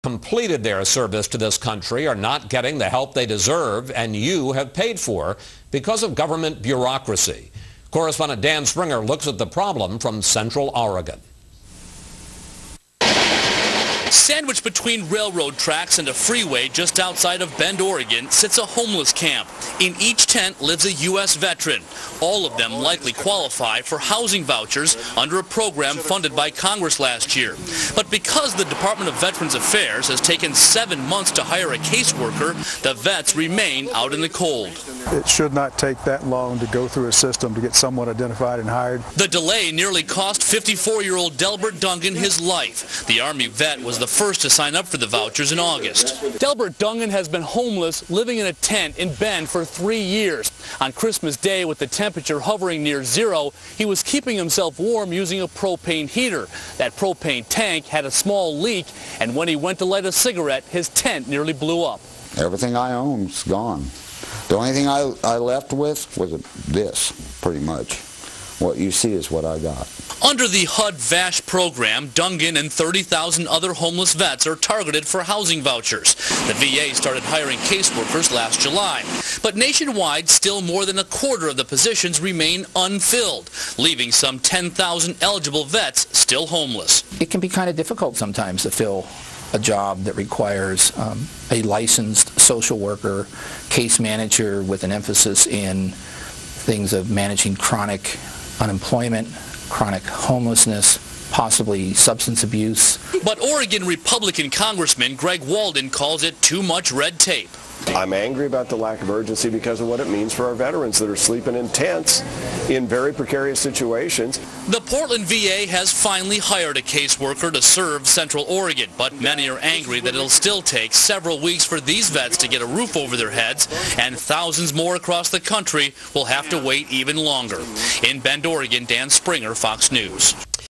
completed their service to this country are not getting the help they deserve and you have paid for because of government bureaucracy. Correspondent Dan Springer looks at the problem from Central Oregon. Sandwiched between railroad tracks and a freeway just outside of Bend, Oregon, sits a homeless camp. In each tent lives a U.S. veteran. All of them likely qualify for housing vouchers under a program funded by Congress last year. But because the Department of Veterans Affairs has taken 7 months to hire a caseworker, the vets remain out in the cold. It should not take that long to go through a system to get someone identified and hired. The delay nearly cost 54-year-old Delbert Dungan his life. The Army vet was the first to sign up for the vouchers in August. Delbert Dungan has been homeless, living in a tent in Bend for 3 years. On Christmas Day, with the temperature hovering near zero, he was keeping himself warm using a propane heater. That propane tank had a small leak, and when he went to light a cigarette, his tent nearly blew up. Everything I own's gone. The only thing I left with was this, pretty much. What you see is what I got. Under the HUD-VASH program, Dungan and 30,000 other homeless vets are targeted for housing vouchers. The VA started hiring caseworkers last July. But nationwide, still more than a quarter of the positions remain unfilled, leaving some 10,000 eligible vets still homeless. It can be kind of difficult sometimes to fill a job that requires a licensed social worker, case manager with an emphasis in things of managing chronic unemployment, chronic homelessness, possibly substance abuse. But Oregon Republican Congressman Greg Walden calls it too much red tape. I'm angry about the lack of urgency because of what it means for our veterans that are sleeping in tents in very precarious situations. The Portland VA has finally hired a caseworker to serve Central Oregon, but many are angry that it'll still take several weeks for these vets to get a roof over their heads, and thousands more across the country will have to wait even longer. In Bend, Oregon, Dan Springer, Fox News.